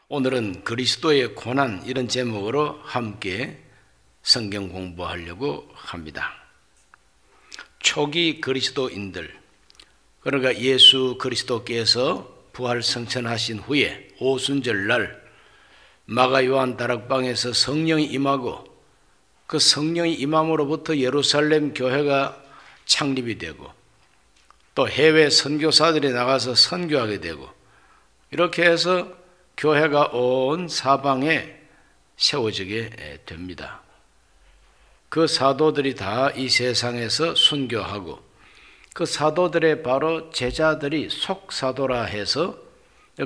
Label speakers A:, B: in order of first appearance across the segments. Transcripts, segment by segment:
A: 오늘은 그리스도의 고난 이런 제목으로 함께 성경 공부하려고 합니다. 초기 그리스도인들, 그러니까 예수 그리스도께서 부활 성천하신 후에 오순절날 마가 요한 다락방에서 성령이 임하고 그 성령이 임함으로부터 예루살렘 교회가 창립이 되고 또 해외 선교사들이 나가서 선교하게 되고 이렇게 해서 교회가 온 사방에 세워지게 됩니다. 그 사도들이 다 이 세상에서 순교하고 그 사도들의 바로 제자들이 속사도라 해서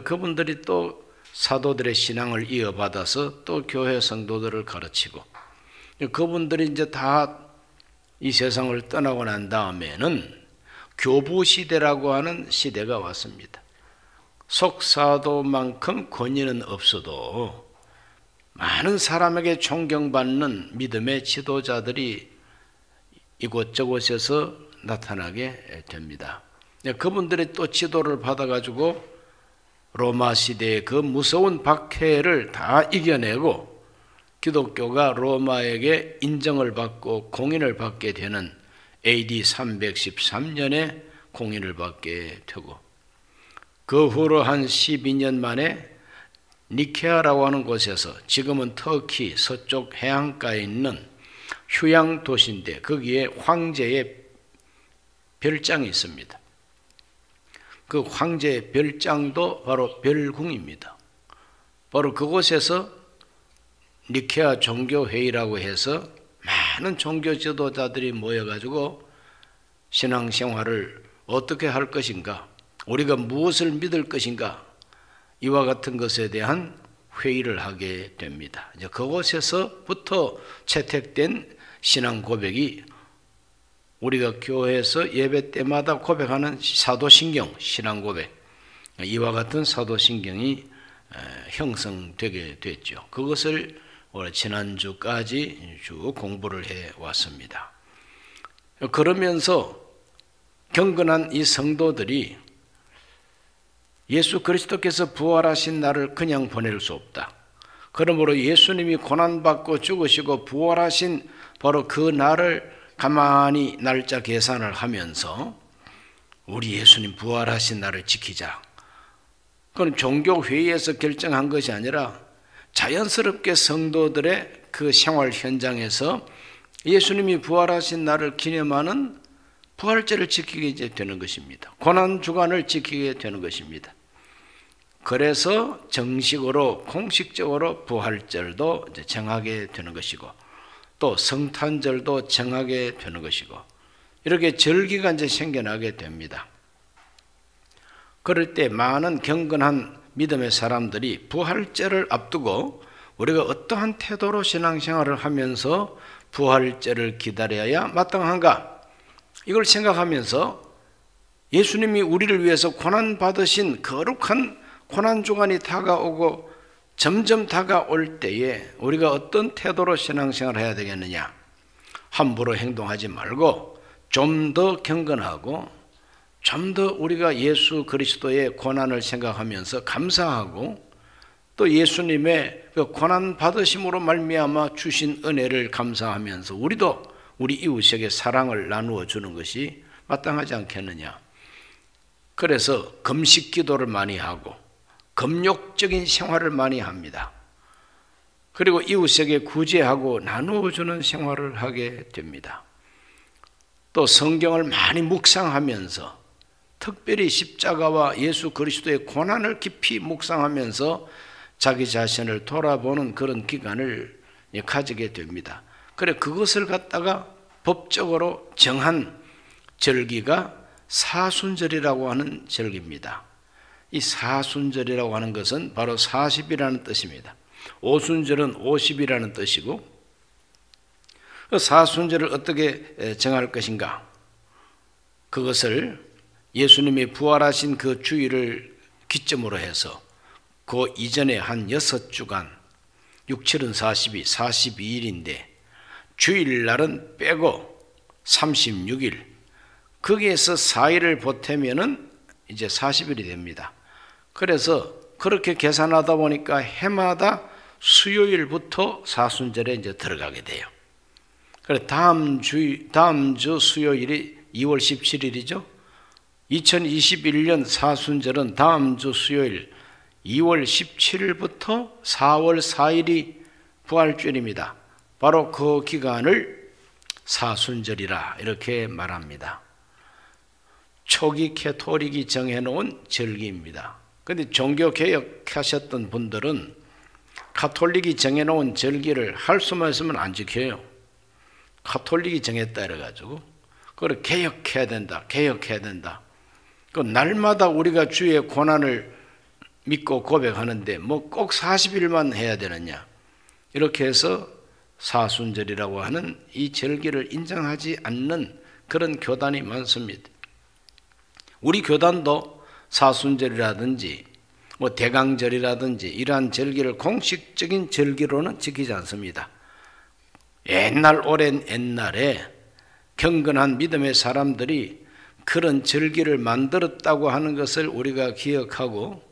A: 그분들이 또 사도들의 신앙을 이어받아서 또 교회 성도들을 가르치고 그분들이 이제 다 이 세상을 떠나고 난 다음에는 교부 시대라고 하는 시대가 왔습니다. 속사도만큼 권위는 없어도 많은 사람에게 존경받는 믿음의 지도자들이 이곳저곳에서 나타나게 됩니다. 그분들이 또 지도를 받아가지고 로마 시대의 그 무서운 박해를 다 이겨내고 기독교가 로마에게 인정을 받고 공인을 받게 되는 AD 313년에 공인을 받게 되고 그 후로 한 12년 만에 니케아라고 하는 곳에서 지금은 터키 서쪽 해안가에 있는 휴양 도시인데 거기에 황제의 별장이 있습니다. 그 황제의 별장도 바로 별궁입니다. 바로 그곳에서 니케아 종교회의라고 해서 많은 종교 지도자들이 모여가지고 신앙생활을 어떻게 할 것인가, 우리가 무엇을 믿을 것인가, 이와 같은 것에 대한 회의를 하게 됩니다. 이제 그곳에서부터 채택된 신앙 고백이 우리가 교회에서 예배 때마다 고백하는 사도신경, 신앙 고백, 이와 같은 사도신경이 형성되게 됐죠. 그것을 지난주까지 쭉 공부를 해왔습니다. 그러면서 경건한 이 성도들이 예수 그리스도께서 부활하신 날을 그냥 보낼 수 없다. 그러므로 예수님이 고난받고 죽으시고 부활하신 바로 그 날을 가만히 날짜 계산을 하면서 우리 예수님 부활하신 날을 지키자. 그건 종교회의에서 결정한 것이 아니라 자연스럽게 성도들의 그 생활 현장에서 예수님이 부활하신 날을 기념하는 부활절을 지키게 되는 것입니다. 고난주간을 지키게 되는 것입니다. 그래서 정식으로 공식적으로 부활절도 이제 정하게 되는 것이고 또 성탄절도 정하게 되는 것이고 이렇게 절기가 이제 생겨나게 됩니다. 그럴 때 많은 경건한 믿음의 사람들이 부활절을 앞두고 우리가 어떠한 태도로 신앙생활을 하면서 부활절을 기다려야 마땅한가, 이걸 생각하면서 예수님이 우리를 위해서 고난받으신 거룩한 고난주간이 다가오고 점점 다가올 때에 우리가 어떤 태도로 신앙생활을 해야 되겠느냐, 함부로 행동하지 말고 좀 더 경건하고 좀 더 우리가 예수 그리스도의 고난을 생각하면서 감사하고 또 예수님의 그 고난 받으심으로 말미암아 주신 은혜를 감사하면서 우리도 우리 이웃에게 사랑을 나누어 주는 것이 마땅하지 않겠느냐. 그래서 금식 기도를 많이 하고 금욕적인 생활을 많이 합니다. 그리고 이웃에게 구제하고 나누어 주는 생활을 하게 됩니다. 또 성경을 많이 묵상하면서 특별히 십자가와 예수 그리스도의 고난을 깊이 묵상하면서 자기 자신을 돌아보는 그런 기간을 가지게 됩니다. 그래 그것을 갖다가 법적으로 정한 절기가 사순절이라고 하는 절기입니다. 이 사순절이라고 하는 것은 바로 40이라는 뜻입니다. 오순절은 50이라는 뜻이고 사순절을 어떻게 정할 것인가, 그것을 예수님이 부활하신 그 주일을 기점으로 해서 그 이전에 한 6주간 6, 7은 42, 42일인데 주일날은 빼고 36일, 거기에서 4일을 보태면은 이제 40일이 됩니다. 그래서 그렇게 계산하다 보니까 해마다 수요일부터 사순절에 이제 들어가게 돼요. 그래 다음 주 수요일이 2월 17일이죠. 2021년 사순절은 다음 주 수요일 2월 17일부터 4월 4일이 부활절입니다. 바로 그 기간을 사순절이라 이렇게 말합니다. 초기 캐토릭이 정해놓은 절기입니다. 그런데 종교개혁하셨던 분들은 가톨릭이 정해놓은 절기를 할 수만 있으면 안 지켜요. 가톨릭이 정했다 이래가지고 그걸 개혁해야 된다. 그 날마다 우리가 주의 고난을 믿고 고백하는데 뭐 꼭 40일만 해야 되느냐. 이렇게 해서 사순절이라고 하는 이 절기를 인정하지 않는 그런 교단이 많습니다. 우리 교단도 사순절이라든지 뭐 대강절이라든지 이러한 절기를 공식적인 절기로는 지키지 않습니다. 오랜 옛날에 경건한 믿음의 사람들이 그런 절기를 만들었다고 하는 것을 우리가 기억하고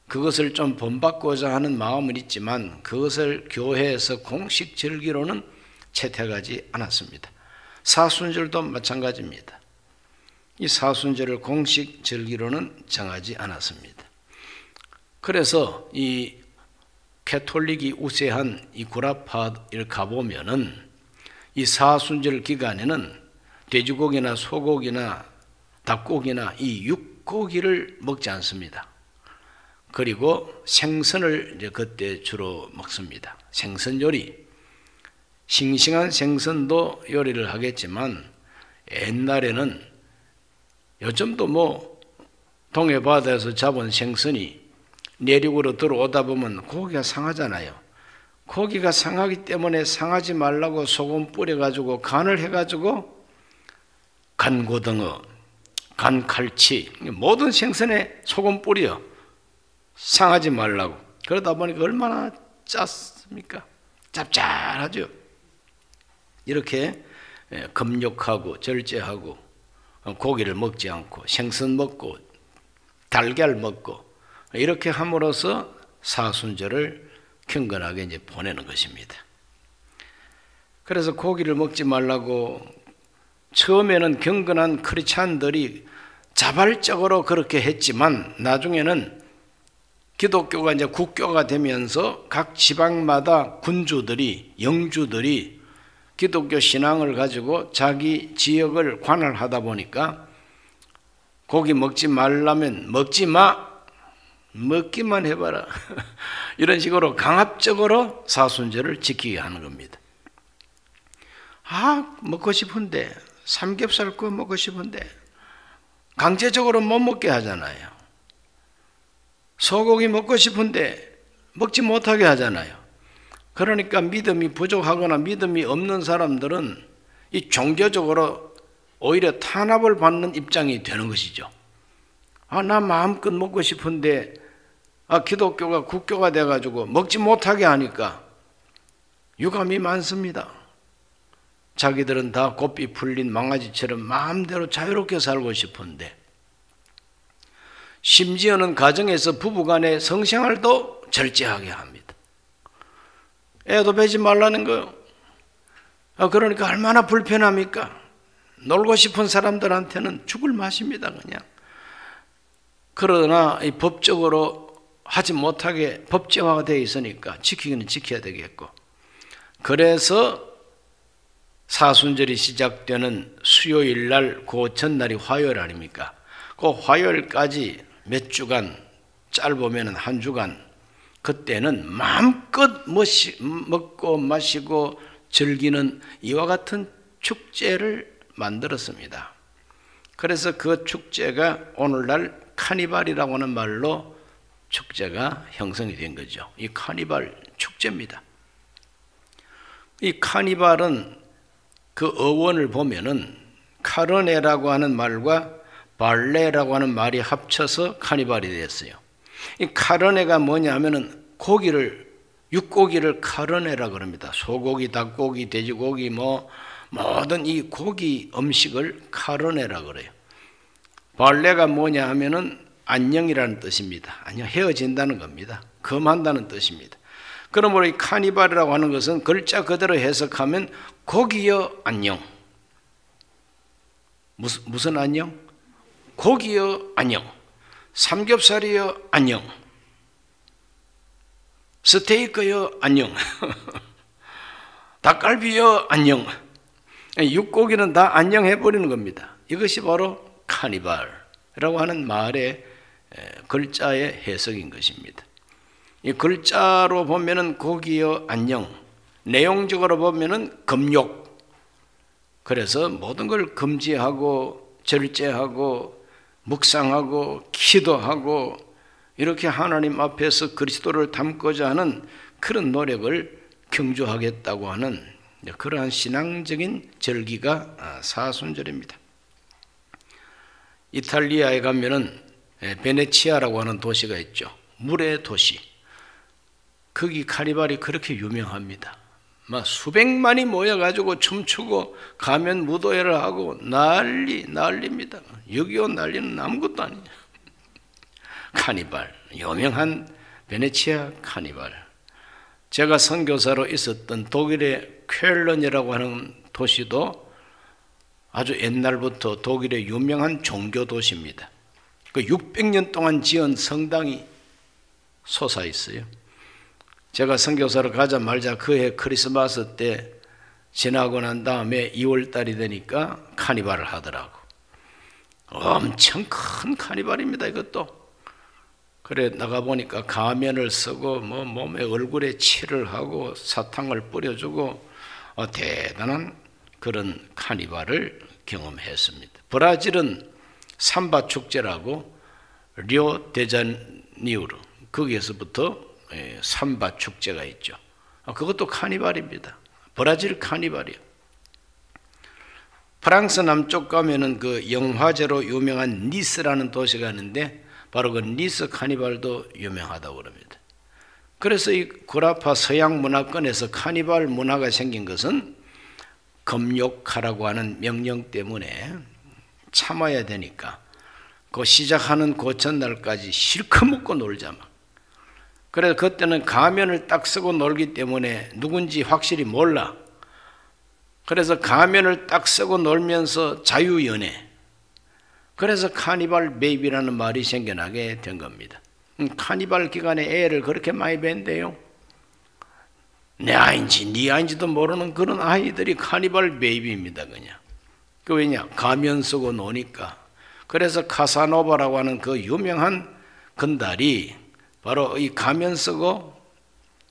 A: 그것을 좀 본받고자 하는 마음은 있지만 그것을 교회에서 공식 절기로는 채택하지 않았습니다. 사순절도 마찬가지입니다. 이 사순절을 공식 절기로는 정하지 않았습니다. 그래서 이 캐톨릭이 우세한 이 구라파를 가보면은 이 사순절 기간에는 돼지고기나 소고기나 닭고기나 이 육고기를 먹지 않습니다. 그리고 생선을 이제 그때 주로 먹습니다. 생선 요리. 싱싱한 생선도 요리를 하겠지만 옛날에는 요즘도 뭐 동해 바다에서 잡은 생선이 내륙으로 들어오다 보면 고기가 상하잖아요. 고기가 상하기 때문에 상하지 말라고 소금 뿌려가지고 간을 해가지고 간고등어, 간칼치 모든 생선에 소금 뿌려 상하지 말라고. 그러다 보니까 얼마나 짰습니까? 짭짤하죠. 이렇게 금욕하고 절제하고 고기를 먹지 않고 생선 먹고 달걀 먹고 이렇게 함으로써 사순절을 경건하게 이제 보내는 것입니다. 그래서 고기를 먹지 말라고 처음에는 경건한 크리스찬들이 자발적으로 그렇게 했지만 나중에는 기독교가 이제 국교가 되면서 각 지방마다 군주들이 영주들이 기독교 신앙을 가지고 자기 지역을 관할하다 보니까 고기 먹지 말라면 먹지 마, 먹기만 해봐라 이런 식으로 강압적으로 사순절을 지키게 하는 겁니다. 먹고 싶은데 삼겹살 구워 먹고 싶은데 강제적으로 못 먹게 하잖아요. 소고기 먹고 싶은데 먹지 못하게 하잖아요. 그러니까 믿음이 부족하거나 믿음이 없는 사람들은 이 종교적으로 오히려 탄압을 받는 입장이 되는 것이죠. 나 마음껏 먹고 싶은데 기독교가 국교가 돼가지고 먹지 못하게 하니까 유감이 많습니다. 자기들은 다 곱비 풀린 망아지처럼 마음대로 자유롭게 살고 싶은데 심지어는 가정에서 부부간의 성생활도 절제하게 합니다. 애도 베지 말라는 거예요. 그러니까 얼마나 불편합니까? 놀고 싶은 사람들한테는 죽을 맛입니다, 그냥. 그러나 이 법적으로 하지 못하게 법제화가 되어 있으니까 지키기는 지켜야 되겠고. 그래서 사순절이 시작되는 수요일 날, 그 전날이 화요일 아닙니까? 그 화요일까지 몇 주간, 짧으면 한 주간, 그때는 마음껏 먹고 마시고 즐기는 이와 같은 축제를 만들었습니다. 그래서 그 축제가 오늘날 카니발이라고 하는 말로 축제가 형성이 된 거죠. 이 카니발 축제입니다. 이 카니발은 그 어원을 보면은 카르네라고 하는 말과 발레라고 하는 말이 합쳐서 카니발이 됐어요. 이 카르네가 뭐냐 하면은 육고기를 카르네라 그럽니다. 소고기, 닭고기, 돼지고기 모든 이 고기 음식을 카르네라 그래요. 발레가 뭐냐 하면은 안녕이라는 뜻입니다. 안녕, 헤어진다는 겁니다. 금한다는 뜻입니다. 그러므로 이 카니발이라고 하는 것은 글자 그대로 해석하면 고기여 안녕. 무슨 안녕? 고기여 안녕. 삼겹살이여 안녕. 스테이크여 안녕. 닭갈비여 안녕. 육고기는 다 안녕해버리는 겁니다. 이것이 바로 카니발이라고 하는 말의 글자의 해석인 것입니다. 이 글자로 보면은 고기여 안녕, 내용적으로 보면은 금욕. 그래서 모든 걸 금지하고 절제하고 묵상하고 기도하고 이렇게 하나님 앞에서 그리스도를 닮고자 하는 그런 노력을 경주하겠다고 하는 그러한 신앙적인 절기가 사순절입니다. 이탈리아에 가면은 베네치아라고 하는 도시가 있죠. 물의 도시. 거기 카니발이 그렇게 유명합니다. 막 수백만이 모여가지고 춤추고 가면 무도회를 하고 난립니다. 6.25 난리는 아무것도 아니에요. 카니발, 유명한 베네치아 카니발. 제가 선교사로 있었던 독일의 쾰른이라고 하는 도시도 아주 옛날부터 독일의 유명한 종교 도시입니다. 그 600년 동안 지은 성당이 솟아 있어요. 제가 선교사로 가자마자 그해 크리스마스 때 지나고 난 다음에 2월 달이 되니까 카니발을 하더라고. 엄청 큰 카니발입니다, 이것도. 그래 나가보니까 가면을 쓰고 뭐 몸에 얼굴에 칠을 하고 사탕을 뿌려주고 대단한 그런 카니발을 경험했습니다. 브라질은 삼바 축제라고 리오 데자니우르 거기에서부터 삼바 축제가 있죠. 그것도 카니발입니다. 브라질 카니발이요. 프랑스 남쪽 가면은 그 영화제로 유명한 니스라는 도시가 있는데 바로 그 니스 카니발도 유명하다고 그럽니다. 그래서 이 구라파 서양 문화권에서 카니발 문화가 생긴 것은 금욕하라고 하는 명령 때문에 참아야 되니까 그 시작하는 그 전날까지 실컷 먹고 놀자 막. 그래서 그때는 가면을 딱 쓰고 놀기 때문에 누군지 확실히 몰라. 그래서 가면을 딱 쓰고 놀면서 자유연애. 그래서 카니발 베이비라는 말이 생겨나게 된 겁니다. 카니발 기간에 애를 그렇게 많이 뵌대요. 내 아인지 네 아인지도 모르는 그런 아이들이 카니발 베이비입니다. 그냥. 그 왜냐? 가면 쓰고 노니까. 그래서 카사노바라고 하는 그 유명한 건달이 바로 이 가면 쓰고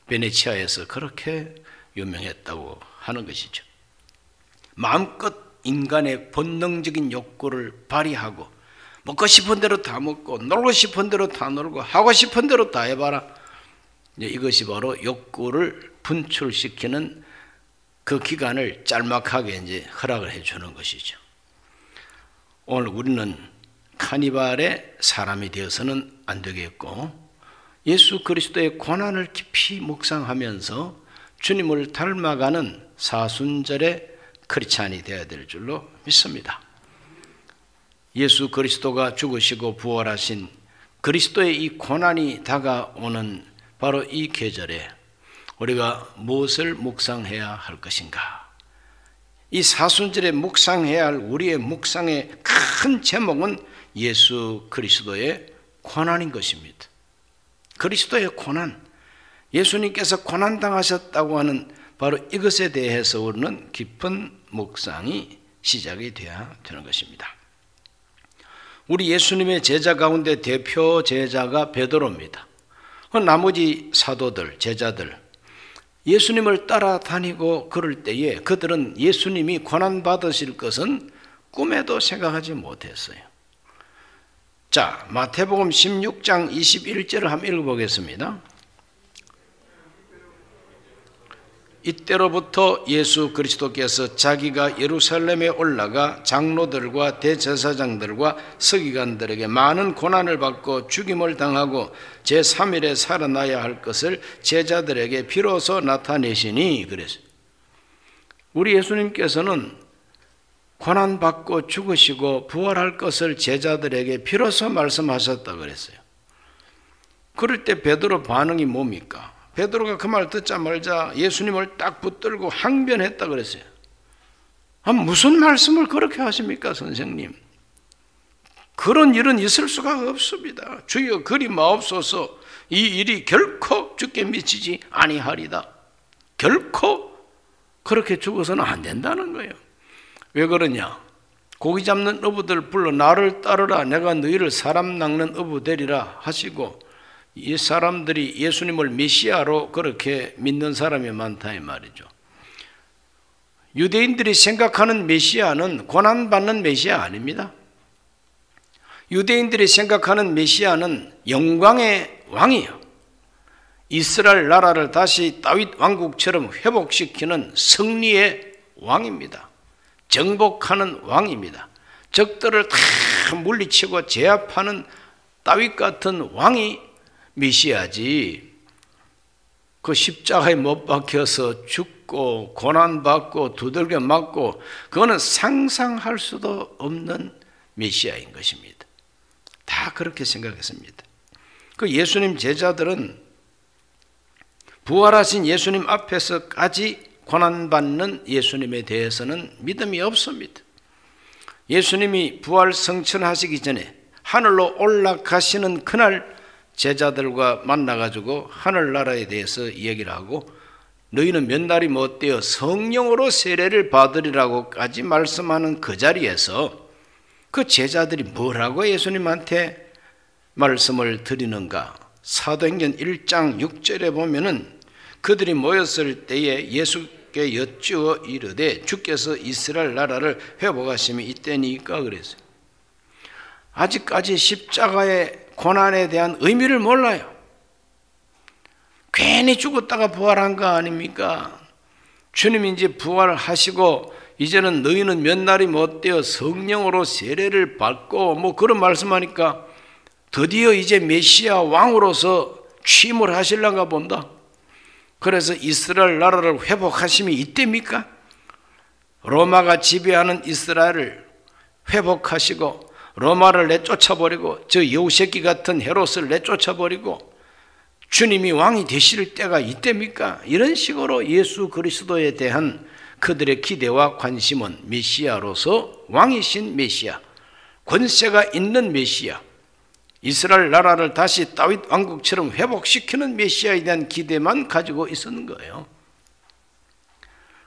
A: 베네치아에서 그렇게 유명했다고 하는 것이죠. 마음껏 인간의 본능적인 욕구를 발휘하고 먹고 싶은 대로 다 먹고 놀고 싶은 대로 다 놀고 하고 싶은 대로 다 해봐라. 이것이 바로 욕구를 분출시키는 그 기간을 짤막하게 이제 허락을 해주는 것이죠. 오늘 우리는 카니발의 사람이 되어서는 안 되겠고 예수 그리스도의 고난을 깊이 묵상하면서 주님을 닮아가는 사순절의 크리스찬이 되어야 될 줄로 믿습니다. 예수 그리스도가 죽으시고 부활하신 그리스도의 이 고난이 다가오는 바로 이 계절에 우리가 무엇을 묵상해야 할 것인가? 이 사순절에 묵상해야 할 우리의 묵상의 큰 제목은 예수 그리스도의 고난인 것입니다. 그리스도의 고난, 예수님께서 고난당하셨다고 하는 바로 이것에 대해서 우리는 깊은 묵상이 시작이 되어야 되는 것입니다. 우리 예수님의 제자 가운데 대표 제자가 베드로입니다. 나머지 사도들, 제자들, 예수님을 따라다니고 그럴 때에 그들은 예수님이 고난받으실 것은 꿈에도 생각하지 못했어요. 자, 마태복음 16장 21절을 한번 읽어보겠습니다. 이때로부터 예수 그리스도께서 자기가 예루살렘에 올라가 장로들과 대제사장들과 서기관들에게 많은 고난을 받고 죽임을 당하고 제3일에 살아나야 할 것을 제자들에게 비로소 나타내시니 그랬어요. 우리 예수님께서는 고난받고 죽으시고 부활할 것을 제자들에게 비로소 말씀하셨다 그랬어요. 그럴 때 베드로 반응이 뭡니까? 베드로가 그 말 듣자마자 예수님을 딱 붙들고 항변했다 그랬어요. 무슨 말씀을 그렇게 하십니까, 선생님? 그런 일은 있을 수가 없습니다. 주여 그리 마옵소서. 이 일이 결코 주께 미치지 아니하리다. 결코 그렇게 죽어서는 안 된다는 거예요. 왜 그러냐? 고기 잡는 어부들 불러 나를 따르라. 내가 너희를 사람 낚는 어부 되리라 하시고, 이 사람들이 예수님을 메시아로 그렇게 믿는 사람이 많다 이 말이죠. 유대인들이 생각하는 메시아는 고난받는 메시아 아닙니다. 유대인들이 생각하는 메시아는 영광의 왕이에요. 이스라엘 나라를 다시 다윗 왕국처럼 회복시키는 승리의 왕입니다. 정복하는 왕입니다. 적들을 다 물리치고 제압하는 다윗 같은 왕이 메시아지, 그 십자가에 못 박혀서 죽고 고난받고 두들겨 맞고 그거는 상상할 수도 없는 메시아인 것입니다. 다 그렇게 생각했습니다. 그 예수님 제자들은 부활하신 예수님 앞에서까지 고난받는 예수님에 대해서는 믿음이 없습니다. 예수님이 부활 성천하시기 전에 하늘로 올라가시는 그날 제자들과 만나가지고 하늘나라에 대해서 얘기를 하고, 너희는 몇 날이 못되어 성령으로 세례를 받으리라고까지 말씀하는 그 자리에서 그 제자들이 뭐라고 예수님한테 말씀을 드리는가? 사도행전 1장 6절에 보면은 그들이 모였을 때에 예수께 여쭈어 이르되 주께서 이스라엘 나라를 회복하심이 이때니까 그랬어요. 아직까지 십자가의 고난에 대한 의미를 몰라요. 괜히 죽었다가 부활한 거 아닙니까? 주님이 이제 부활하시고 이제는 너희는 몇 날이 못되어 성령으로 세례를 받고 뭐 그런 말씀하니까 드디어 이제 메시아 왕으로서 취임을 하실란가 본다. 그래서 이스라엘 나라를 회복하심이 이때입니까? 로마가 지배하는 이스라엘을 회복하시고 로마를 내쫓아버리고 저 여우새끼 같은 헤롯을 내쫓아버리고 주님이 왕이 되실 때가 이때입니까? 이런 식으로 예수 그리스도에 대한 그들의 기대와 관심은 메시아로서 왕이신 메시아, 권세가 있는 메시아, 이스라엘 나라를 다시 다윗 왕국처럼 회복시키는 메시아에 대한 기대만 가지고 있었는 거예요.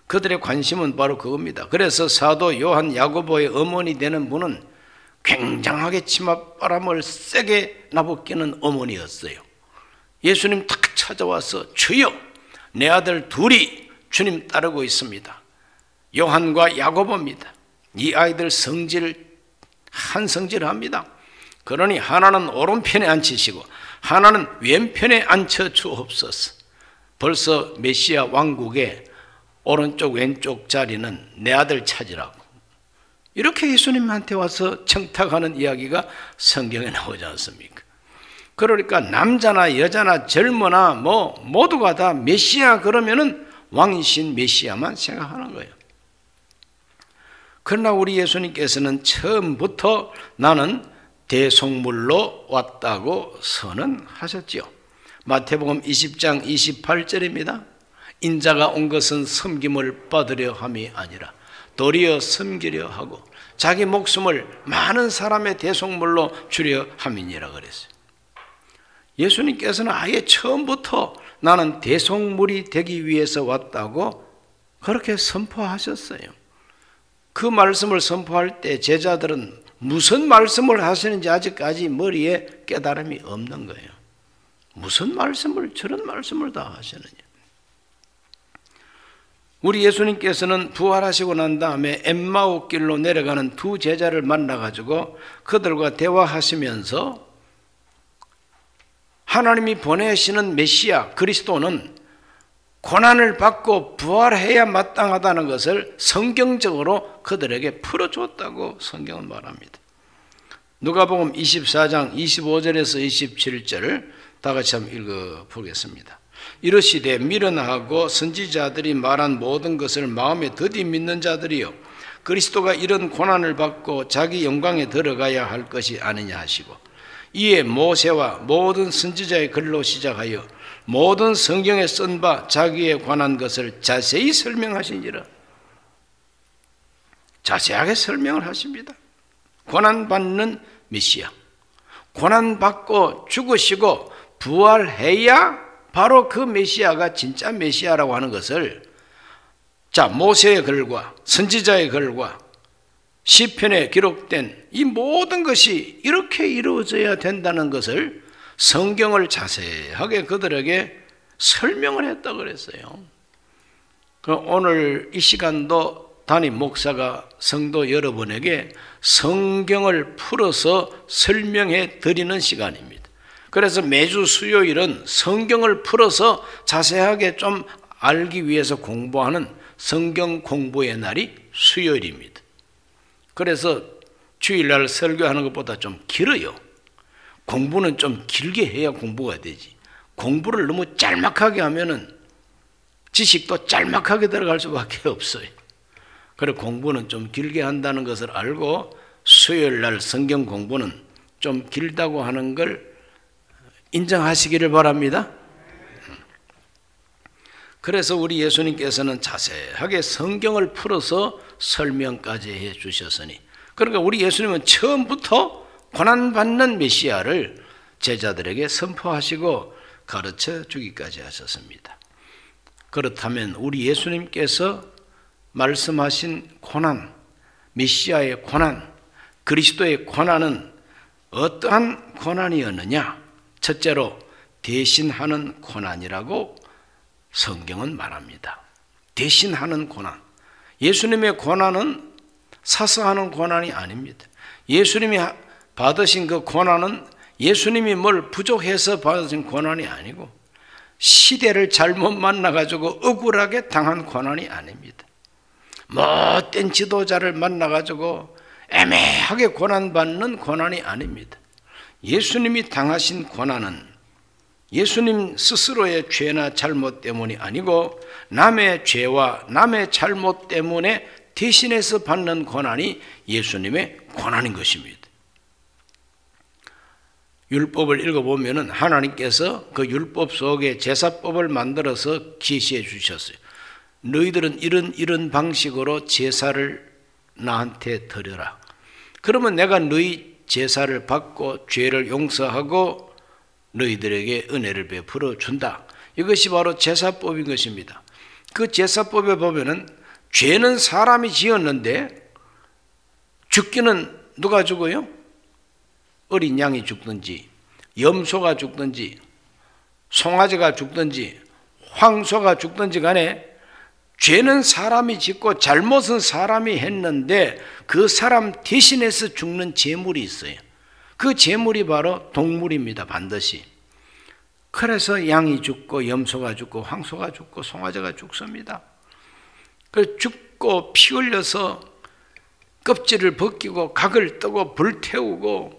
A: 그들의 관심은 바로 그겁니다. 그래서 사도 요한 야고보의 어머니 되는 분은 굉장하게 치맛바람을 세게 나부끼는 어머니였어요. 예수님 딱 찾아와서 주여, 내 아들 둘이 주님 따르고 있습니다. 요한과 야고보입니다. 이 아이들 한 성질합니다. 그러니 하나는 오른편에 앉히시고 하나는 왼편에 앉혀 주옵소서. 벌써 메시아 왕국의 오른쪽 왼쪽 자리는 내 아들 찾으라고. 이렇게 예수님한테 와서 청탁하는 이야기가 성경에 나오지 않습니까? 그러니까 남자나 여자나 젊으나 뭐 모두가 다 메시아 그러면은 왕이신 메시아만 생각하는 거예요. 그러나 우리 예수님께서는 처음부터 나는 대속물로 왔다고 선언하셨지요. 마태복음 20장 28절입니다. 인자가 온 것은 섬김을 받으려 함이 아니라 도리어 섬기려 하고 자기 목숨을 많은 사람의 대속물로 주려 함이니라 그랬어요. 예수님께서는 아예 처음부터 나는 대속물이 되기 위해서 왔다고 그렇게 선포하셨어요. 그 말씀을 선포할 때 제자들은 무슨 말씀을 하시는지 아직까지 머리에 깨달음이 없는 거예요. 무슨 말씀을 저런 말씀을 다 하시느냐. 우리 예수님께서는 부활하시고 난 다음에 엠마오 길로 내려가는 두 제자를 만나가지고 그들과 대화하시면서 하나님이 보내시는 메시아 그리스도는 고난을 받고 부활해야 마땅하다는 것을 성경적으로 그들에게 풀어줬다고 성경은 말합니다. 누가복음 24장 25절에서 27절을 다 같이 한번 읽어보겠습니다. 이르시되 미련하고 선지자들이 말한 모든 것을 마음에 더디 믿는 자들이요 그리스도가 이런 고난을 받고 자기 영광에 들어가야 할 것이 아니냐 하시고, 이에 모세와 모든 선지자의 글로 시작하여 모든 성경에 쓴 바 자기에 관한 것을 자세히 설명하시니라. 자세하게 설명을 하십니다. 고난받는 메시아, 고난받고 죽으시고 부활해야 바로 그 메시아가 진짜 메시아라고 하는 것을, 자, 모세의 글과 선지자의 글과 시편에 기록된 이 모든 것이 이렇게 이루어져야 된다는 것을 성경을 자세하게 그들에게 설명을 했다고 그랬어요. 오늘 이 시간도 담임 목사가 성도 여러분에게 성경을 풀어서 설명해 드리는 시간입니다. 그래서 매주 수요일은 성경을 풀어서 자세하게 좀 알기 위해서 공부하는 성경 공부의 날이 수요일입니다. 그래서 주일날 설교하는 것보다 좀 길어요. 공부는 좀 길게 해야 공부가 되지. 공부를 너무 짤막하게 하면은 지식도 짤막하게 들어갈 수밖에 없어요. 그래 공부는 좀 길게 한다는 것을 알고 수요일날 성경 공부는 좀 길다고 하는 걸 인정하시기를 바랍니다. 그래서 우리 예수님께서는 자세하게 성경을 풀어서 설명까지 해 주셨으니, 그러니까 우리 예수님은 처음부터 고난받는 메시아를 제자들에게 선포하시고 가르쳐 주기까지 하셨습니다. 그렇다면 우리 예수님께서 말씀하신 고난, 메시아의 고난, 그리스도의 고난은 어떠한 고난이었느냐? 첫째로 대신하는 고난이라고 성경은 말합니다. 대신하는 고난. 예수님의 고난은 사서하는 고난이 아닙니다. 예수님이 받으신 그 고난은 예수님이 뭘 부족해서 받으신 고난이 아니고 시대를 잘못 만나가지고 억울하게 당한 고난이 아닙니다. 못된 지도자를 만나가지고 애매하게 고난받는 고난이 아닙니다. 예수님이 당하신 고난은 예수님 스스로의 죄나 잘못 때문이 아니고 남의 죄와 남의 잘못 때문에 대신해서 받는 고난이 예수님의 고난인 것입니다. 율법을 읽어보면 하나님께서 그 율법 속에 제사법을 만들어서 계시해 주셨어요. 너희들은 이런 방식으로 제사를 나한테 드려라. 그러면 내가 너희 제사를 받고 죄를 용서하고 너희들에게 은혜를 베풀어 준다. 이것이 바로 제사법인 것입니다. 그 제사법에 보면은 죄는 사람이 지었는데 죽기는 누가 죽어요? 어린 양이 죽든지 염소가 죽든지 송아지가 죽든지 황소가 죽든지 간에 죄는 사람이 짓고 잘못은 사람이 했는데 그 사람 대신해서 죽는 제물이 있어요. 그 제물이 바로 동물입니다. 반드시. 그래서 양이 죽고 염소가 죽고 황소가 죽고 송아지가 죽습니다. 그래서 죽고 피 흘려서 껍질을 벗기고 각을 뜨고 불태우고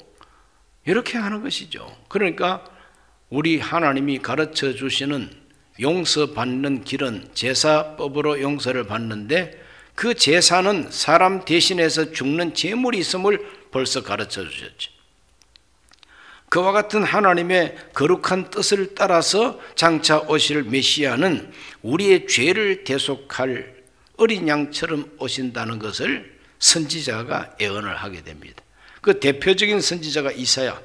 A: 이렇게 하는 것이죠. 그러니까 우리 하나님이 가르쳐 주시는 용서받는 길은 제사법으로 용서를 받는데 그 제사는 사람 대신해서 죽는 제물이 있음을 벌써 가르쳐 주셨죠. 그와 같은 하나님의 거룩한 뜻을 따라서 장차 오실 메시아는 우리의 죄를 대속할 어린 양처럼 오신다는 것을 선지자가 예언을 하게 됩니다. 그 대표적인 선지자가 이사야서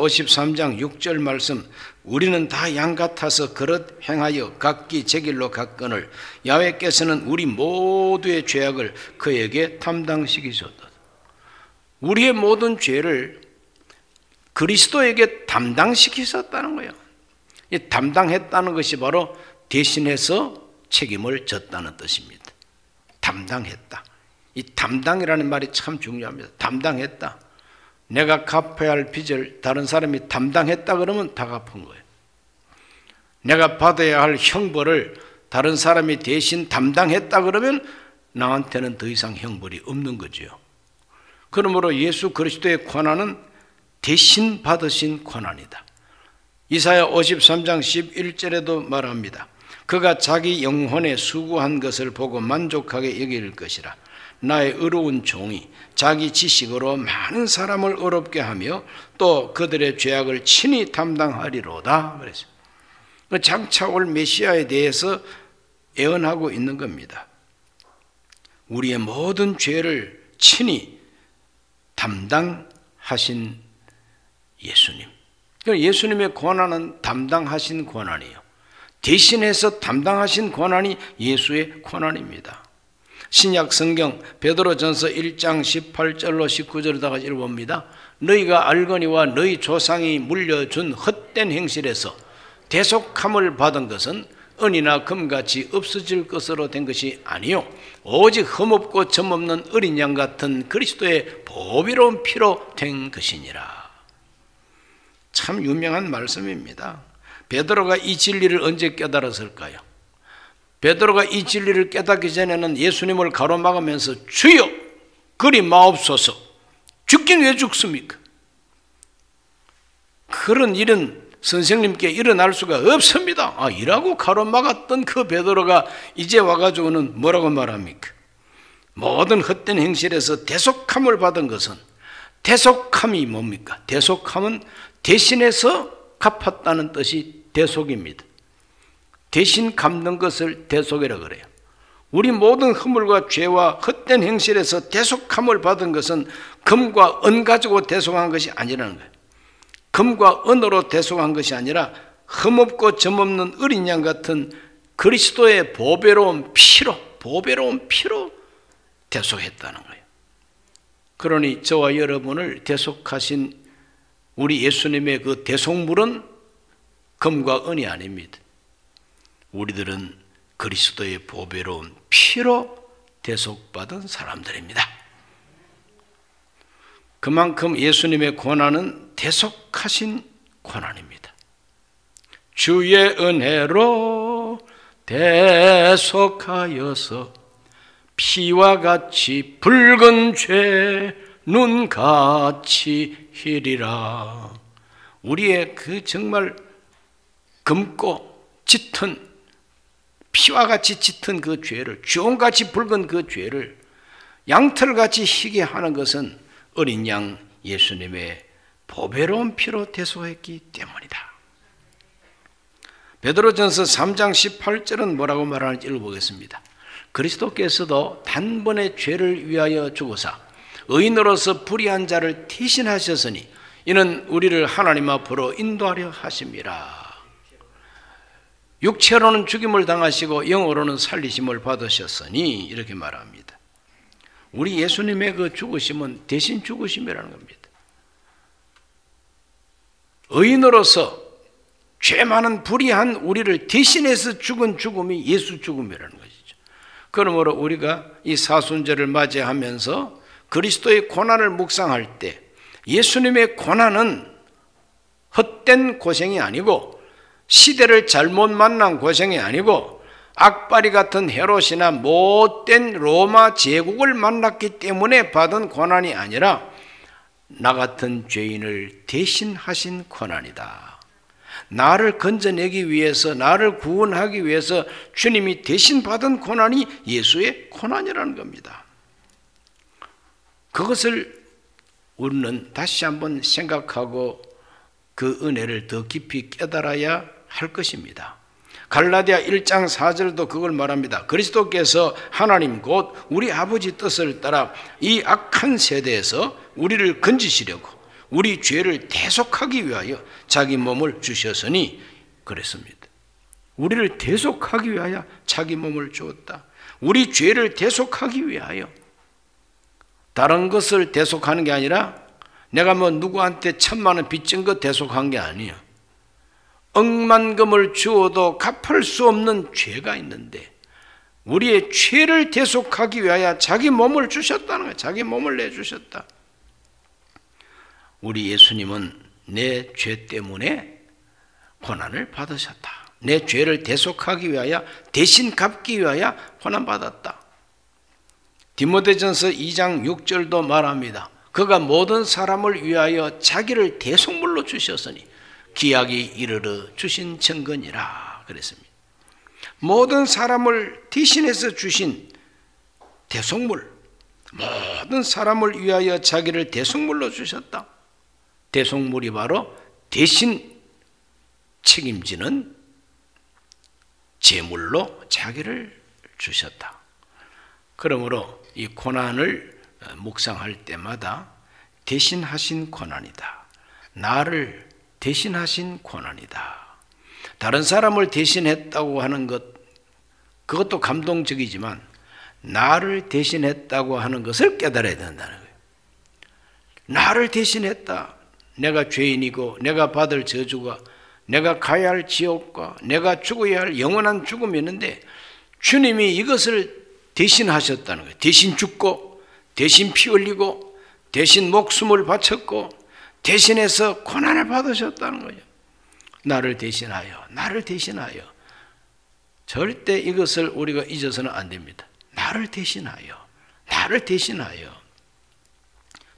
A: 53장 6절 말씀, 우리는 다 양 같아서 그릇 행하여 각기 제 길로 갔거늘 야훼께서는 우리 모두의 죄악을 그에게 담당시키셨다. 우리의 모든 죄를 그리스도에게 담당시키셨다는 거예요. 이 담당했다는 것이 바로 대신해서 책임을 졌다는 뜻입니다. 담당했다. 이 담당이라는 말이 참 중요합니다. 담당했다. 내가 갚아야 할 빚을 다른 사람이 담당했다 그러면 다 갚은 거예요. 내가 받아야 할 형벌을 다른 사람이 대신 담당했다 그러면 나한테는 더 이상 형벌이 없는 거죠. 그러므로 예수 그리스도의 고난은 대신 받으신 고난이다. 이사야 53장 11절에도 말합니다. 그가 자기 영혼에 수고한 것을 보고 만족하게 여길 것이라. 나의 의로운 종이 자기 지식으로 많은 사람을 어렵게 하며 또 그들의 죄악을 친히 담당하리로다. 그랬어요. 장차 올 메시아에 대해서 예언하고 있는 겁니다. 우리의 모든 죄를 친히 담당하신 예수님. 예수님의 권한은 담당하신 권한이에요. 대신해서 담당하신 권한이 예수의 권한입니다. 신약 성경 베드로전서 1장 18절로 19절에다가 읽어봅니다. 너희가 알거니와 너희 조상이 물려준 헛된 행실에서 대속함을 받은 것은 은이나 금같이 없어질 것으로 된 것이 아니요 오직 흠없고 점없는 어린 양 같은 그리스도의 보배로운 피로 된 것이니라. 참 유명한 말씀입니다. 베드로가 이 진리를 언제 깨달았을까요? 베드로가 이 진리를 깨닫기 전에는 예수님을 가로막으면서 주여 그리 마옵소서, 죽긴 왜 죽습니까? 그런 일은 선생님께 일어날 수가 없습니다. 이라고 가로막았던 그 베드로가 이제 와가지고는 뭐라고 말합니까? 모든 헛된 행실에서 대속함을 받은 것은, 대속함이 뭡니까? 대속함은 대신해서 갚았다는 뜻이 대속입니다. 대신 갚는 것을 대속이라 그래요. 우리 모든 허물과 죄와 헛된 행실에서 대속함을 받은 것은 금과 은 가지고 대속한 것이 아니라는 거예요. 금과 은으로 대속한 것이 아니라 흠없고 점없는 어린 양 같은 그리스도의 보배로운 피로 대속했다는 거예요. 그러니 저와 여러분을 대속하신 우리 예수님의 그 대속물은 금과 은이 아닙니다. 우리들은 그리스도의 보배로운 피로 대속받은 사람들입니다. 그만큼 예수님의 고난은 대속하신 고난입니다. 주의 은혜로 대속하여서 피와 같이 붉은 죄 눈같이 희리라. 우리의 그 정말 검고 짙은 피와 같이 짙은 그 죄를, 주홍같이 붉은 그 죄를 양털같이 희게 하는 것은 어린 양 예수님의 보배로운 피로 대속했기 때문이다. 베드로전서 3장 18절은 뭐라고 말하는지 읽어보겠습니다. 그리스도께서도 단번에 죄를 위하여 죽으사 의인으로서 불의한 자를 대신하셨으니 이는 우리를 하나님 앞으로 인도하려 하심이라. 육체로는 죽임을 당하시고 영으로는 살리심을 받으셨으니 이렇게 말합니다. 우리 예수님의 그 죽으심은 대신 죽으심이라는 겁니다. 의인으로서 죄 많은 불의한 우리를 대신해서 죽은 죽음이 예수 죽음이라는 것이죠. 그러므로 우리가 이 사순절을 맞이하면서 그리스도의 고난을 묵상할 때 예수님의 고난은 헛된 고생이 아니고 시대를 잘못 만난 고생이 아니고 악바리 같은 헤롯이나 못된 로마 제국을 만났기 때문에 받은 고난이 아니라 나 같은 죄인을 대신하신 고난이다. 나를 건져내기 위해서, 나를 구원하기 위해서 주님이 대신 받은 고난이 예수의 고난이라는 겁니다. 그것을 우리는 다시 한번 생각하고 그 은혜를 더 깊이 깨달아야 할 것입니다. 갈라디아 1장 4절도 그걸 말합니다. 그리스도께서 하나님 곧 우리 아버지 뜻을 따라 이 악한 세대에서 우리를 건지시려고 우리 죄를 대속하기 위하여 자기 몸을 주셨으니 그랬습니다. 우리를 대속하기 위하여 자기 몸을 주었다. 우리 죄를 대속하기 위하여. 다른 것을 대속하는 게 아니라 내가 뭐 누구한테 1,000만 원 빚진 거 대속한 게 아니에요. 억만금을 주어도 갚을 수 없는 죄가 있는데 우리의 죄를 대속하기 위하여 자기 몸을 주셨다는 거예요. 자기 몸을 내주셨다. 우리 예수님은 내 죄 때문에 고난을 받으셨다. 내 죄를 대속하기 위하여, 대신 갚기 위하여 고난받았다. 디모데전서 2장 6절도 말합니다. 그가 모든 사람을 위하여 자기를 대속물로 주셨으니 기약이 이르러 주신 증거니라 그랬습니다. 모든 사람을 대신해서 주신 대속물, 모든 사람을 위하여 자기를 대속물로 주셨다. 대속물이 바로 대신 책임지는 제물로 자기를 주셨다. 그러므로 이 고난을 묵상할 때마다 대신하신 고난이다. 나를 대신하신 고난이다. 다른 사람을 대신했다고 하는 것, 그것도 감동적이지만 나를 대신했다고 하는 것을 깨달아야 된다는 거예요. 나를 대신했다. 내가 죄인이고 내가 받을 저주가, 내가 가야 할 지옥과 내가 죽어야 할 영원한 죽음이 있는데 주님이 이것을 대신하셨다는 거예요. 대신 죽고 대신 피 흘리고 대신 목숨을 바쳤고 대신해서 고난을 받으셨다는 거예요. 나를 대신하여, 나를 대신하여. 절대 이것을 우리가 잊어서는 안 됩니다. 나를 대신하여, 나를 대신하여.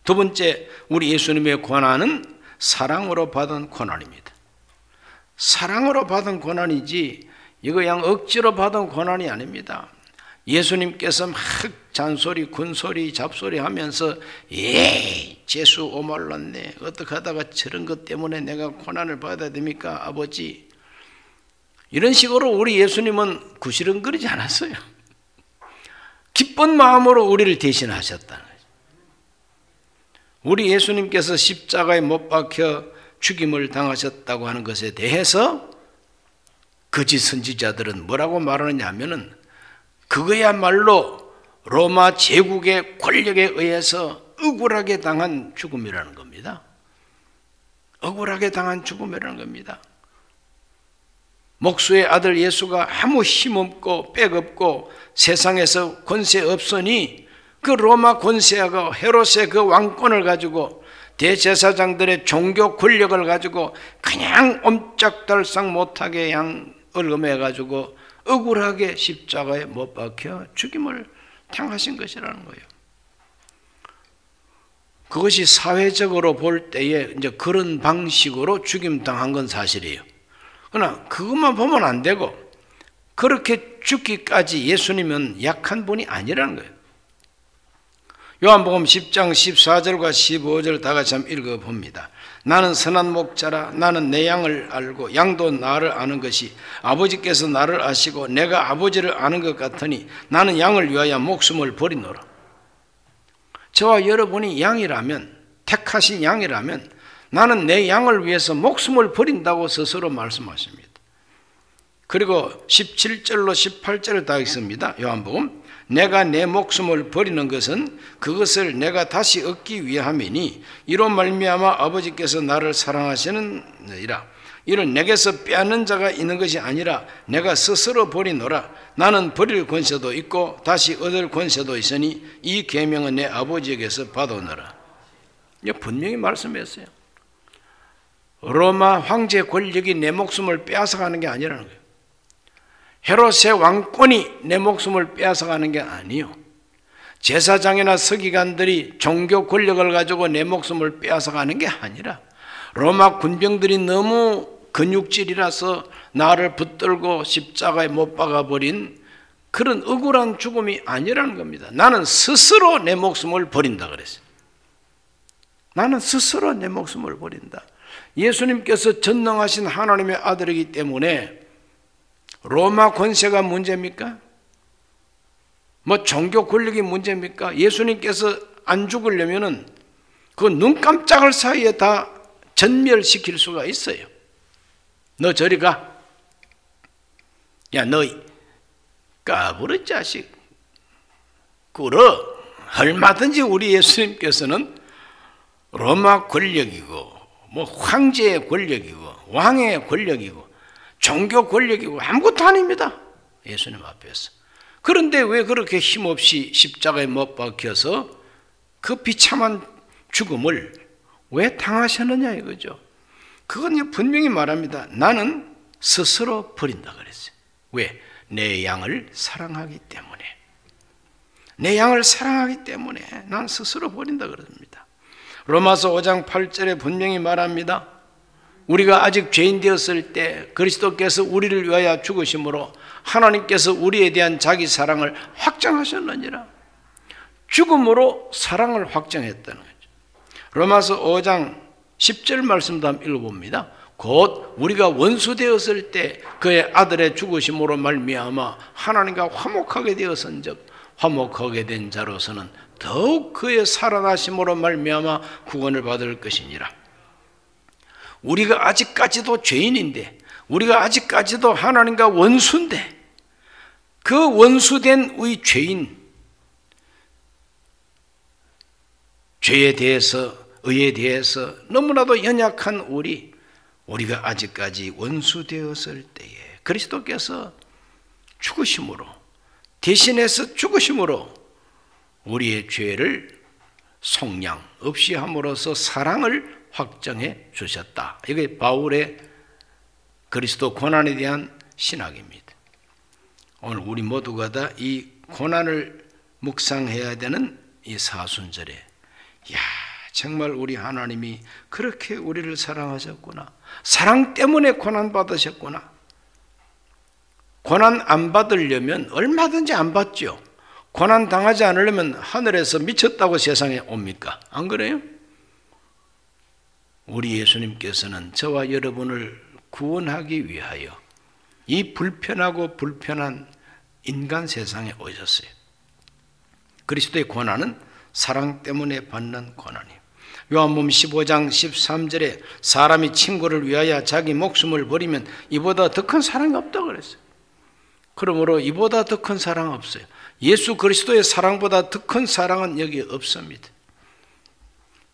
A: 두 번째, 우리 예수님의 고난은 사랑으로 받은 고난입니다. 사랑으로 받은 고난이지 이거 그냥 억지로 받은 고난이 아닙니다. 예수님께서 막 잔소리, 군소리, 잡소리 하면서 재수 오말랐네. 어떻게 하다가 저런 것 때문에 내가 고난을 받아야 됩니까, 아버지? 이런 식으로 우리 예수님은 구시렁거리지 않았어요. 기쁜 마음으로 우리를 대신하셨다는 거죠. 우리 예수님께서 십자가에 못 박혀 죽임을 당하셨다고 하는 것에 대해서 거짓 선지자들은 뭐라고 말하느냐 하면은 그거야말로 로마 제국의 권력에 의해서 억울하게 당한 죽음이라는 겁니다. 억울하게 당한 죽음이라는 겁니다. 목수의 아들 예수가 아무 힘없고 빽없고 세상에서 권세 없으니 그 로마 권세가 헤롯의 그 왕권을 가지고 대제사장들의 종교 권력을 가지고 그냥 옴짝달싹 못하게 얼음해 가지고 억울하게 십자가에 못 박혀 죽임을 당하신 것이라는 거예요. 그것이 사회적으로 볼 때에 이제 그런 방식으로 죽임 당한 건 사실이에요. 그러나 그것만 보면 안 되고 그렇게 죽기까지 예수님은 약한 분이 아니라는 거예요. 요한복음 10장 14절과 15절 다 같이 한번 읽어봅니다. 나는 선한 목자라. 나는 내 양을 알고 양도 나를 아는 것이 아버지께서 나를 아시고 내가 아버지를 아는 것 같으니 나는 양을 위하여 목숨을 버리노라. 저와 여러분이 양이라면, 택하신 양이라면 나는 내 양을 위해서 목숨을 버린다고 스스로 말씀하십니다. 그리고 17절로 18절을 다 읽습니다. 요한복음. 내가 내 목숨을 버리는 것은 그것을 내가 다시 얻기 위함이니 이로 말미암아 아버지께서 나를 사랑하시느니라. 이를 내게서 빼앗는 자가 있는 것이 아니라 내가 스스로 버리노라. 나는 버릴 권세도 있고 다시 얻을 권세도 있으니 이 계명은 내 아버지에게서 받아오너라. 분명히 말씀했어요. 로마 황제 권력이 내 목숨을 빼앗아가는 게 아니라는 거예요. 헤롯의 왕권이 내 목숨을 빼앗아가는 게 아니요. 제사장이나 서기관들이 종교 권력을 가지고 내 목숨을 빼앗아가는 게 아니라 로마 군병들이 너무 근육질이라서 나를 붙들고 십자가에 못 박아버린 그런 억울한 죽음이 아니라는 겁니다. 나는 스스로 내 목숨을 버린다 그랬어요. 나는 스스로 내 목숨을 버린다. 예수님께서 전능하신 하나님의 아들이기 때문에 로마 권세가 문제입니까? 뭐 종교 권력이 문제입니까? 예수님께서 안 죽으려면은 그 눈 깜짝할 사이에 다 전멸시킬 수가 있어요. 너 저리 가. 야, 너 까부르 자식. 꿇어. 얼마든지 우리 예수님께서는 로마 권력이고 뭐 황제의 권력이고 왕의 권력이고 종교 권력이고 아무것도 아닙니다. 예수님 앞에서. 그런데 왜 그렇게 힘없이 십자가에 못 박혀서 그 비참한 죽음을 왜 당하셨느냐 이거죠. 그건 분명히 말합니다. 나는 스스로 버린다 그랬어요. 왜? 내 양을 사랑하기 때문에. 내 양을 사랑하기 때문에 난 스스로 버린다 그럽니다. 로마서 5장 8절에 분명히 말합니다. 우리가 아직 죄인 되었을 때 그리스도께서 우리를 위하여 죽으심으로 하나님께서 우리에 대한 자기 사랑을 확정하셨느니라. 죽음으로 사랑을 확정했다는 거죠. 로마서 5장 10절 말씀도 한번 읽어봅니다. 곧 우리가 원수 되었을 때 그의 아들의 죽으심으로 말미암아 하나님과 화목하게 되었은즉 화목하게 된 자로서는 더욱 그의 살아나심으로 말미암아 구원을 받을 것이니라. 우리가 아직까지도 죄인인데, 우리가 아직까지도 하나님과 원수인데, 그 원수된 우리 죄인, 죄에 대해서, 의에 대해서 너무나도 연약한 우리가 아직까지 원수되었을 때에 그리스도께서 죽으심으로, 대신해서 죽으심으로 우리의 죄를 속량 없이 함으로써 사랑을 확정해 주셨다. 이게 바울의 그리스도 고난에 대한 신학입니다. 오늘 우리 모두가 다 이 고난을 묵상해야 되는 이 사순절에, 야, 정말 우리 하나님이 그렇게 우리를 사랑하셨구나. 사랑 때문에 고난 받으셨구나. 고난 안 받으려면 얼마든지 안 받죠. 고난 당하지 않으려면 하늘에서 미쳤다고 세상에 옵니까? 안 그래요? 우리 예수님께서는 저와 여러분을 구원하기 위하여 이 불편하고 불편한 인간 세상에 오셨어요. 그리스도의 고난은 사랑 때문에 받는 고난이에요. 요한복음 15장 13절에 사람이 친구를 위하여 자기 목숨을 버리면 이보다 더 큰 사랑이 없다고 그랬어요. 그러므로 이보다 더 큰 사랑 없어요. 예수 그리스도의 사랑보다 더 큰 사랑은 여기 없습니다.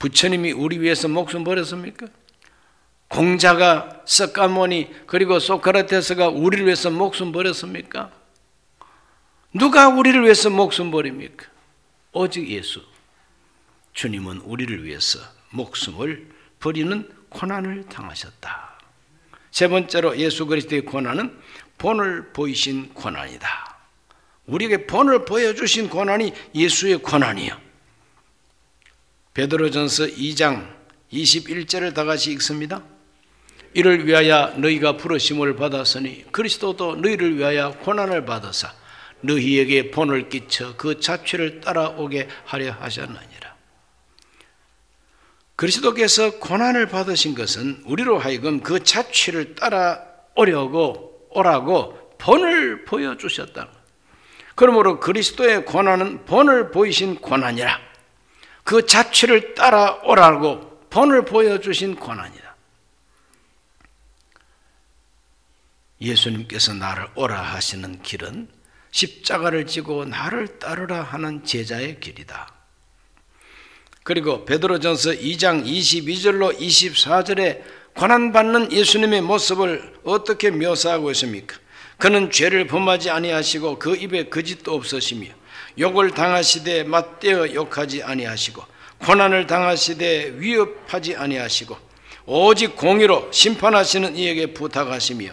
A: 부처님이 우리 위해서 목숨 버렸습니까? 공자가, 석가모니, 그리고 소크라테스가 우리를 위해서 목숨 버렸습니까? 누가 우리를 위해서 목숨 버립니까? 오직 예수. 주님은 우리를 위해서 목숨을 버리는 고난을 당하셨다. 세 번째로 예수 그리스도의 고난은 본을 보이신 고난이다. 우리에게 본을 보여주신 고난이 예수의 고난이요. 베드로전서 2장 21절을 다 같이 읽습니다. 이를 위하여 너희가 부르심을 받았으니 그리스도도 너희를 위하여 고난을 받으사 너희에게 본을 끼쳐 그 자취를 따라오게 하려 하셨느니라. 그리스도께서 고난을 받으신 것은 우리로 하여금 그 자취를 따라오라고 본을 보여주셨다. 그러므로 그리스도의 고난은 본을 보이신 고난이라. 그 자취를 따라오라고 본을 보여주신 고난이다. 예수님께서 나를 오라 하시는 길은 십자가를 지고 나를 따르라 하는 제자의 길이다. 그리고 베드로전서 2장 22절로 24절에 고난받는 예수님의 모습을 어떻게 묘사하고 있습니까? 그는 죄를 범하지 아니하시고 그 입에 거짓도 없으시며 욕을 당하시되 맞대어 욕하지 아니하시고 고난을 당하시되 위협하지 아니하시고 오직 공의로 심판하시는 이에게 부탁하시며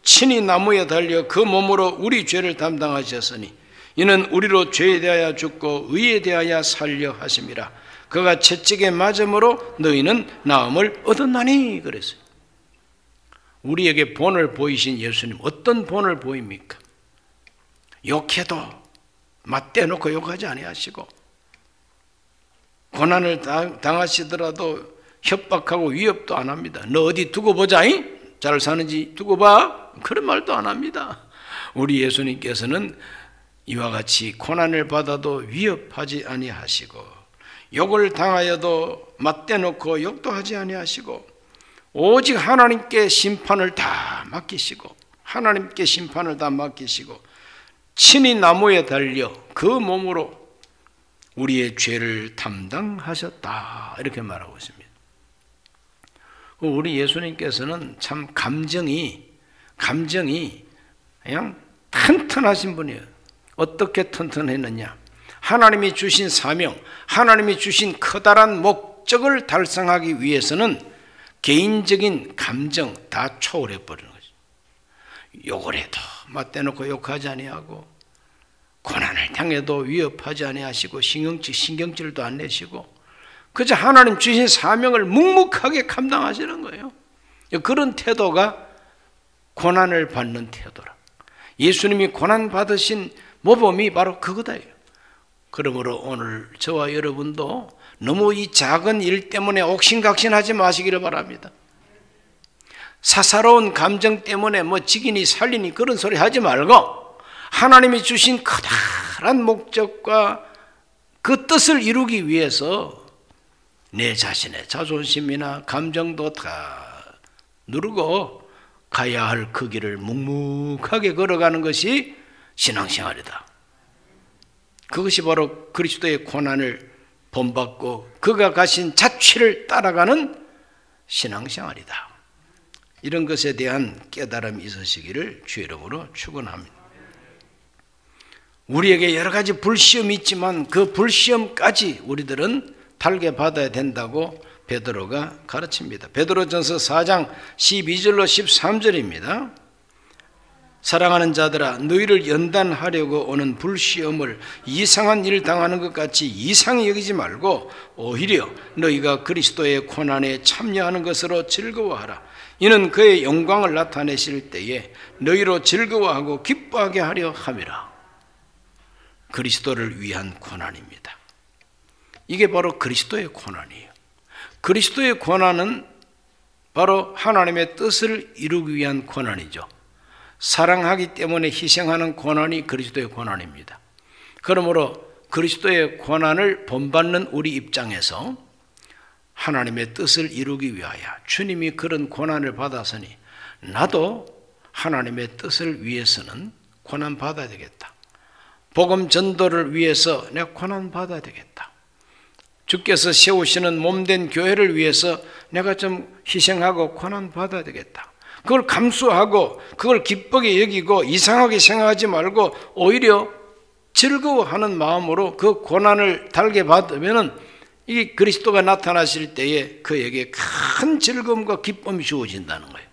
A: 친히 나무에 달려 그 몸으로 우리 죄를 담당하셨으니 이는 우리로 죄에 대하여 죽고 의에 대하여 살려 하심이라. 그가 채찍에 맞음으로 너희는 나음을 얻었나니 그랬어요. 우리에게 본을 보이신 예수님, 어떤 본을 보입니까? 욕해도 맞대놓고 욕하지 아니하시고 고난을 당하시더라도 협박하고 위협도 안 합니다. 너 어디 두고 보자, 잘 사는지 두고 봐, 그런 말도 안 합니다. 우리 예수님께서는 이와 같이 고난을 받아도 위협하지 아니하시고 욕을 당하여도 맞대놓고 욕도 하지 아니하시고 오직 하나님께 심판을 다 맡기시고 하나님께 심판을 다 맡기시고 친히 나무에 달려 그 몸으로 우리의 죄를 담당하셨다 이렇게 말하고 있습니다. 우리 예수님께서는 참 감정이 그냥 튼튼하신 분이에요. 어떻게 튼튼했느냐? 하나님이 주신 사명, 하나님이 주신 커다란 목적을 달성하기 위해서는 개인적인 감정 다 초월해 버리는 거죠. 욕을 해도 맞대놓고 욕하지 아니하고 고난을 당해도 위협하지 아니하시고 신경질도 안 내시고 그저 하나님 주신 사명을 묵묵하게 감당하시는 거예요. 그런 태도가 고난을 받는 태도라. 예수님이 고난 받으신 모범이 바로 그거다. 그러므로 오늘 저와 여러분도 너무 이 작은 일 때문에 옥신각신하지 마시기를 바랍니다. 사사로운 감정 때문에 뭐 지기니 살리니 그런 소리 하지 말고 하나님이 주신 커다란 목적과 그 뜻을 이루기 위해서 내 자신의 자존심이나 감정도 다 누르고 가야 할 그 길을 묵묵하게 걸어가는 것이 신앙생활이다. 그것이 바로 그리스도의 고난을 본받고 그가 가신 자취를 따라가는 신앙생활이다. 이런 것에 대한 깨달음이 있으시기를 주의 이름으로 축원합니다. 우리에게 여러 가지 불시험이 있지만 그 불시험까지 우리들은 달게 받아야 된다고 베드로가 가르칩니다. 베드로전서 4장 12절로 13절입니다. 사랑하는 자들아, 너희를 연단하려고 오는 불시험을 이상한 일 당하는 것 같이 이상히 여기지 말고 오히려 너희가 그리스도의 고난에 참여하는 것으로 즐거워하라. 이는 그의 영광을 나타내실 때에 너희로 즐거워하고 기뻐하게 하려 함이라. 그리스도를 위한 고난입니다. 이게 바로 그리스도의 고난이에요. 그리스도의 고난은 바로 하나님의 뜻을 이루기 위한 고난이죠. 사랑하기 때문에 희생하는 고난이 그리스도의 고난입니다. 그러므로 그리스도의 고난을 본받는 우리 입장에서 하나님의 뜻을 이루기 위하여 주님이 그런 고난을 받았으니 나도 하나님의 뜻을 위해서는 고난 받아야 되겠다. 복음 전도를 위해서 내가 고난 받아야 되겠다. 주께서 세우시는 몸된 교회를 위해서 내가 좀 희생하고 고난 받아야 되겠다. 그걸 감수하고 그걸 기쁘게 여기고 이상하게 생각하지 말고 오히려 즐거워하는 마음으로 그 고난을 달게 받으면은 이게 그리스도가 나타나실 때에 그에게 큰 즐거움과 기쁨이 주어진다는 거예요.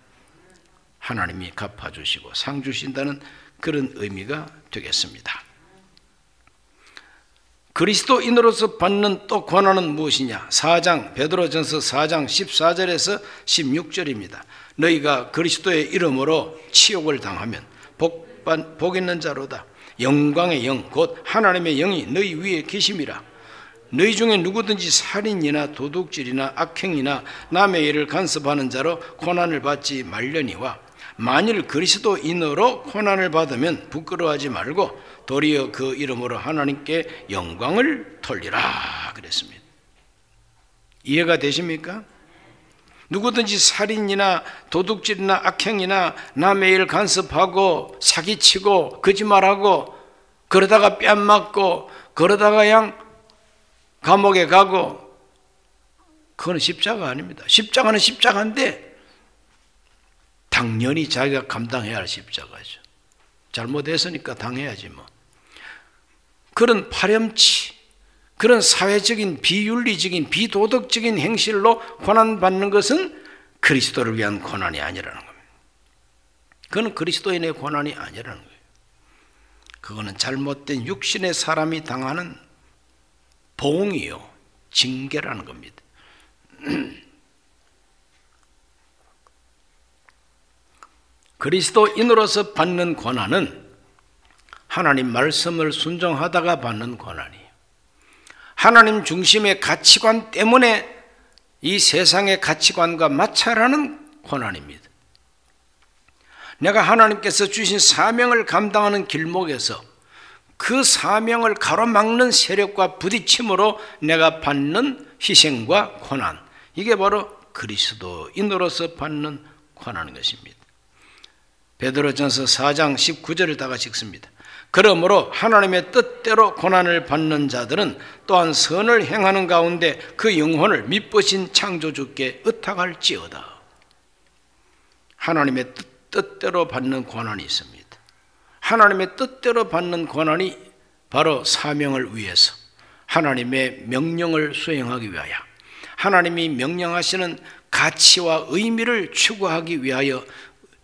A: 하나님이 갚아주시고 상 주신다는 그런 의미가 되겠습니다. 그리스도인으로서 받는 또 고난은 무엇이냐? 베드로전서 4장 14절에서 16절입니다. 너희가 그리스도의 이름으로 치욕을 당하면 복 있는 자로다. 영광의 영 곧 하나님의 영이 너희 위에 계심이라. 너희 중에 누구든지 살인이나 도둑질이나 악행이나 남의 일을 간섭하는 자로 고난을 받지 말려니와 만일 그리스도인으로 고난을 받으면 부끄러워하지 말고 도리어 그 이름으로 하나님께 영광을 돌리라 그랬습니다. 이해가 되십니까? 누구든지 살인이나 도둑질이나 악행이나 남의 일 간섭하고 사기치고 거짓말하고 그러다가 뺨 맞고 그러다가 그냥 감옥에 가고 그건 십자가 아닙니다. 십자가는 십자가인데 당연히 자기가 감당해야 할 십자가죠. 잘못했으니까 당해야지 뭐. 그런 파렴치, 그런 사회적인 비윤리적인 비도덕적인 행실로 고난받는 것은 그리스도를 위한 고난이 아니라는 겁니다. 그건 그리스도인의 고난이 아니라는 거예요. 그거는 잘못된 육신의 사람이 당하는 보응이요, 징계라는 겁니다. 그리스도인으로서 받는 고난은 하나님 말씀을 순종하다가 받는 고난이에요. 하나님 중심의 가치관 때문에 이 세상의 가치관과 마찰하는 고난입니다. 내가 하나님께서 주신 사명을 감당하는 길목에서 그 사명을 가로막는 세력과 부딪힘으로 내가 받는 희생과 고난, 이게 바로 그리스도인으로서 받는 고난인 것입니다. 베드로전서 4장 19절을 다 같이 읽습니다. 그러므로 하나님의 뜻대로 고난을 받는 자들은 또한 선을 행하는 가운데 그 영혼을 미쁘신 창조주께 의탁할지어다. 하나님의 뜻대로 받는 고난이 있습니다. 하나님의 뜻대로 받는 고난이 바로 사명을 위해서 하나님의 명령을 수행하기 위하여 하나님이 명령하시는 가치와 의미를 추구하기 위하여,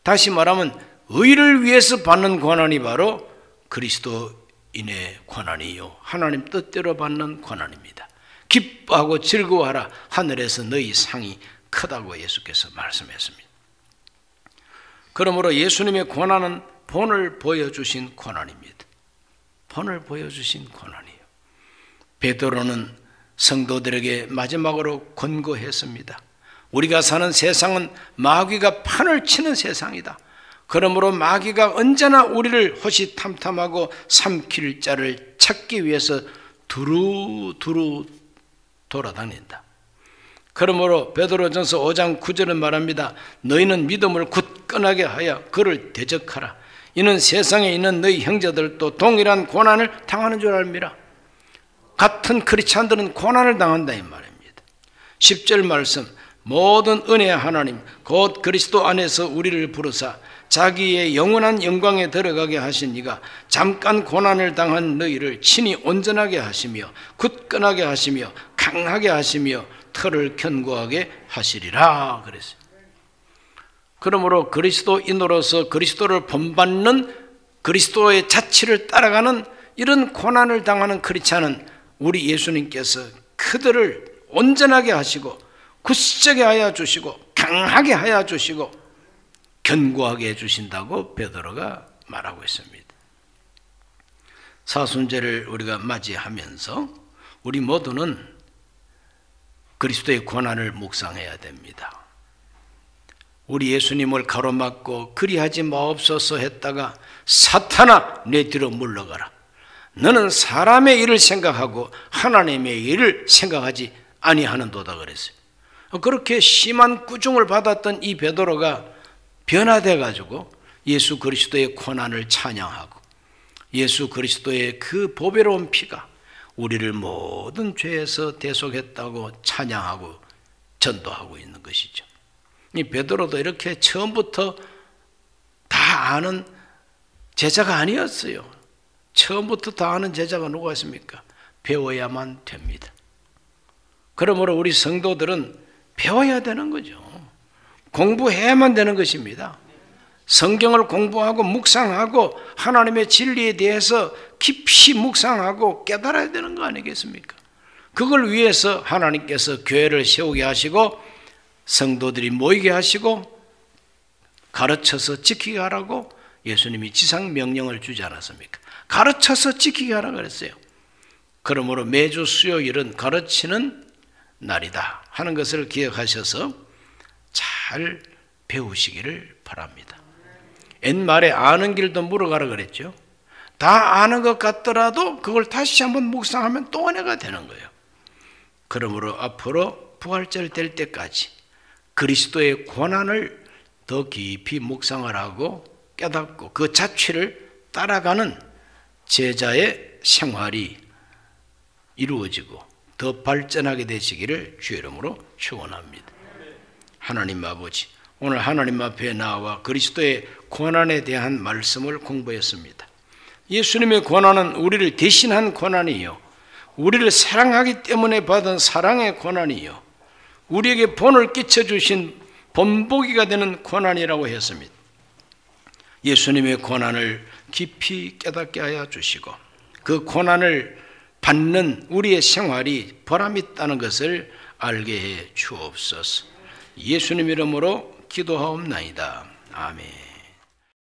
A: 다시 말하면 의를 위해서 받는 고난이 바로 그리스도인의 고난이요 하나님 뜻대로 받는 고난입니다. 기뻐하고 즐거워하라, 하늘에서 너희 상이 크다고 예수께서 말씀했습니다. 그러므로 예수님의 고난은 본을 보여주신 고난입니다. 본을 보여주신 고난이에요. 베드로는 성도들에게 마지막으로 권고했습니다. 우리가 사는 세상은 마귀가 판을 치는 세상이다. 그러므로 마귀가 언제나 우리를 호시탐탐하고 삼킬 자를 찾기 위해서 두루두루 돌아다닌다. 그러므로 베드로전서 5장 9절은 말합니다. 너희는 믿음을 굳건하게 하여 그를 대적하라. 이는 세상에 있는 너희 형제들도 동일한 고난을 당하는 줄 알미라. 같은 크리스찬들은 고난을 당한다 이 말입니다. 10절 말씀, 모든 은혜의 하나님 곧 그리스도 안에서 우리를 부르사 자기의 영원한 영광에 들어가게 하신 이가 잠깐 고난을 당한 너희를 친히 온전하게 하시며 굳건하게 하시며 강하게 하시며 털을 견고하게 하시리라 그랬어요. 그러므로 그리스도인으로서 그리스도를 본받는 그리스도의 자취를 따라가는 이런 고난을 당하는 크리스찬은 우리 예수님께서 그들을 온전하게 하시고 굳세게 하여 주시고 강하게 하여 주시고 견고하게 해주신다고 베드로가 말하고 있습니다. 사순절을 우리가 맞이하면서 우리 모두는 그리스도의 고난을 묵상해야 됩니다. 우리 예수님을 가로막고 그리하지 마옵소서 했다가 사탄아 내 뒤로 물러가라. 너는 사람의 일을 생각하고 하나님의 일을 생각하지 아니하는도다 그랬어요. 그렇게 심한 꾸중을 받았던 이 베드로가 변화돼 가지고 예수 그리스도의 고난을 찬양하고 예수 그리스도의 그 보배로운 피가 우리를 모든 죄에서 대속했다고 찬양하고 전도하고 있는 것이죠. 이 베드로도 이렇게 처음부터 다 아는 제자가 아니었어요. 처음부터 다 아는 제자가 누가 있습니까? 배워야만 됩니다. 그러므로 우리 성도들은 배워야 되는 거죠. 공부해야만 되는 것입니다. 성경을 공부하고 묵상하고 하나님의 진리에 대해서 깊이 묵상하고 깨달아야 되는 거 아니겠습니까? 그걸 위해서 하나님께서 교회를 세우게 하시고 성도들이 모이게 하시고 가르쳐서 지키게 하라고 예수님이 지상 명령을 주지 않았습니까? 가르쳐서 지키게 하라고 그랬어요. 그러므로 매주 수요일은 가르치는 날이다 하는 것을 기억하셔서 잘 배우시기를 바랍니다. 옛말에 아는 길도 물어가라 그랬죠. 다 아는 것 같더라도 그걸 다시 한번 묵상하면 또 은혜가 되는 거예요. 그러므로 앞으로 부활절 될 때까지 그리스도의 고난을 더 깊이 묵상을 하고 깨닫고 그 자취를 따라가는 제자의 생활이 이루어지고 더 발전하게 되시기를 주의 이름으로 축원합니다. 하나님 아버지, 오늘 하나님 앞에 나와 그리스도의 고난에 대한 말씀을 공부했습니다. 예수님의 고난은 우리를 대신한 고난이요, 우리를 사랑하기 때문에 받은 사랑의 고난이요, 우리에게 본을 끼쳐주신 본보기가 되는 고난이라고 했습니다. 예수님의 고난을 깊이 깨닫게 하여 주시고 그 고난을 받는 우리의 생활이 보람있다는 것을 알게 해 주옵소서. 예수님 이름으로 기도하옵나이다. 아멘.